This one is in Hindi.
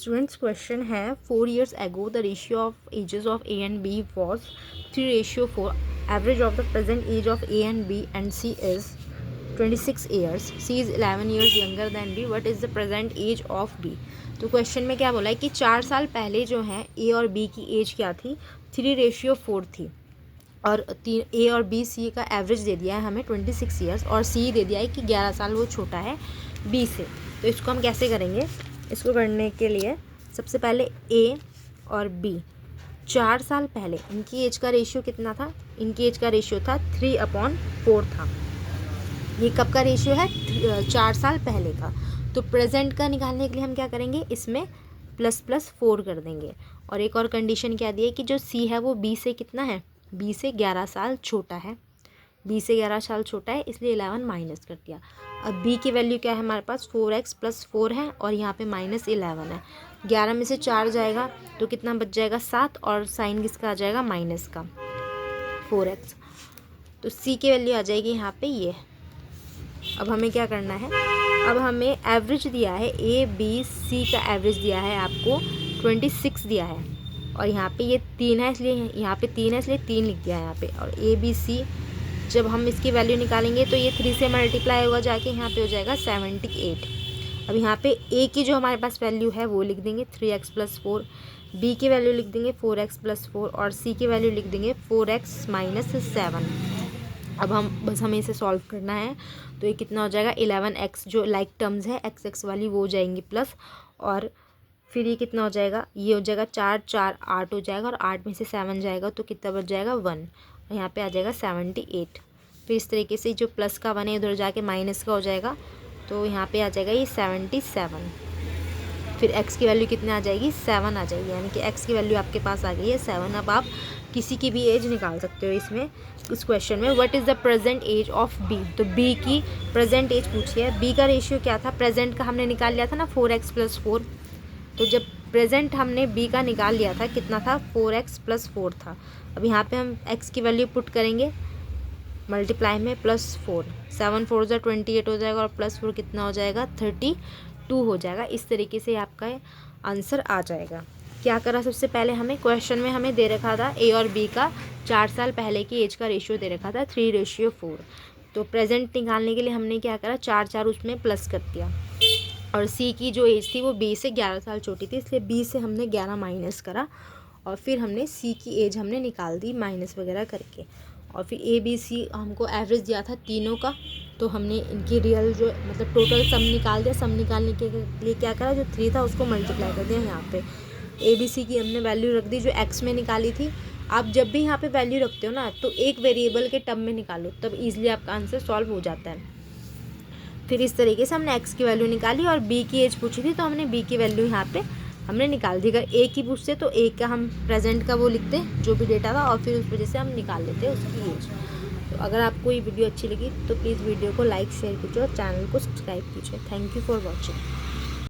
स्टूडेंट्स क्वेश्चन है 4 years ago the ratio of ages of A and B was 3:4. Average of the present age of A and B and C is 26 years. C is 11 years younger than B. What is the present age of B? तो क्वेश्चन में क्या बोला है कि 4 साल पहले जो है A और B की एज क्या थी, 3:4 थी, और A और B C का एवरेज दे दिया है हमें 26 ईयर्स, और C दे दिया है कि 11 साल वो छोटा है B से. तो इसको हम कैसे करेंगे? इसको करने के लिए सबसे पहले A और B 4 साल पहले इनकी एज का रेशियो कितना था? इनकी एज का रेशियो था 3/4 था. ये कब का रेशियो है? 4 साल पहले का. तो प्रेजेंट का निकालने के लिए हम क्या करेंगे? इसमें ++4 कर देंगे. और एक और कंडीशन क्या दी है कि जो C है वो B से कितना है? B से 11 साल छोटा है. B से 11 साल छोटा है, इसलिए 11 माइनस कर दिया. अब B की वैल्यू क्या है हमारे पास? 4x + 4 है, और यहाँ पे -11 है. 11 में से 4 जाएगा तो कितना बच जाएगा? 7, और साइन किसका आ जाएगा? माइनस का, 4x. तो C की वैल्यू आ जाएगी यहाँ पे ये. अब हमें क्या करना है? अब हमें एवरेज दिया है, A B C का एवरेज दिया है आपको 26 दिया है, और यहाँ पे ये 3 है, इसलिए यहाँ पे 3 है, इसलिए 3 लिख दिया है यहाँ पे. और A B C जब हम इसकी वैल्यू निकालेंगे तो ये 3 से मल्टीप्लाई होगा जाके यहाँ पे हो जाएगा 78. अब यहाँ पे A की जो हमारे पास वैल्यू है वो लिख देंगे 3x + 4, B की वैल्यू लिख देंगे 4x + 4, और C की वैल्यू लिख देंगे 4x - 7. अब हमें इसे सॉल्व करना है. तो ये कितना हो जाएगा? 11x जो लाइक टर्म्स है x वाली वो हो जाएंगी प्लस, और फिर ये कितना हो जाएगा? ये हो जाएगा 4 4 8 हो जाएगा, और 8 में से 7 जाएगा तो कितना बच जाएगा? 1. और यहाँ पे आ जाएगा 78. फिर इस तरीके से जो प्लस का 1 है उधर जाके माइनस का हो जाएगा, तो यहाँ पे आ जाएगा ये 77. फिर x की वैल्यू कितने आ जाएगी? 7 आ जाएगी, यानी कि x की वैल्यू आपके पास आ गई है 7. अब आप किसी की भी एज निकाल सकते हो इसमें, इस क्वेश्चन में. What is the present age of B? तो B की प्रेजेंट एज पूछी है. B का रेशियो क्या था? प्रेजेंट का हमने निकाल लिया था ना, 4x + 4. तो जब प्रेजेंट हमने B का निकाल लिया था, कितना था? 4x + 4 था. अब यहाँ पे हम x की वैल्यू पुट करेंगे मल्टीप्लाई में +4. 7 4 = 28 हो जाएगा, और +4 कितना हो जाएगा? 32 हो जाएगा. इस तरीके से आपका आंसर आ जाएगा. क्या करा? सबसे पहले हमें क्वेश्चन में हमें दे रखा था A और B का 4 साल पहले की एज का रेशियो दे रखा था 3:4. तो प्रेजेंट निकालने के लिए हमने क्या करा? 4 4 उसमें प्लस कर दिया, और C की जो एज थी वो B से 11 साल छोटी थी, इसलिए B से हमने 11 माइनस करा, और फिर हमने C की एज हमने निकाल दी माइनस वगैरह करके. और फिर A B C हमको एवरेज दिया था तीनों का, तो हमने इनकी रियल जो मतलब टोटल सम निकाल दिया. सम निकालने के लिए क्या करा? जो 3 था उसको मल्टीप्लाई कर दिया. यहाँ पे A B C की हमने वैल्यू रख दी जो x में निकाली थी. आप जब भी यहाँ पे वैल्यू रखते हो ना, तो एक वेरिएबल के टर्म में निकालो, तब ईजिली आपका आंसर सॉल्व हो जाता है. फिर इस तरीके से हमने x की वैल्यू निकाली, और B की एज पूछी थी तो हमने B की वैल्यू यहाँ पे हमने निकाल दी. अगर A की पूछते तो A का हम प्रेजेंट का वो लिखते जो भी डेटा था, और फिर उस वजह से हम निकाल लेते उसकी एज. तो अगर आपको ये वीडियो अच्छी लगी तो प्लीज़ वीडियो को लाइक शेयर कीजिए और चैनल को सब्सक्राइब कीजिए. Thank you for watching.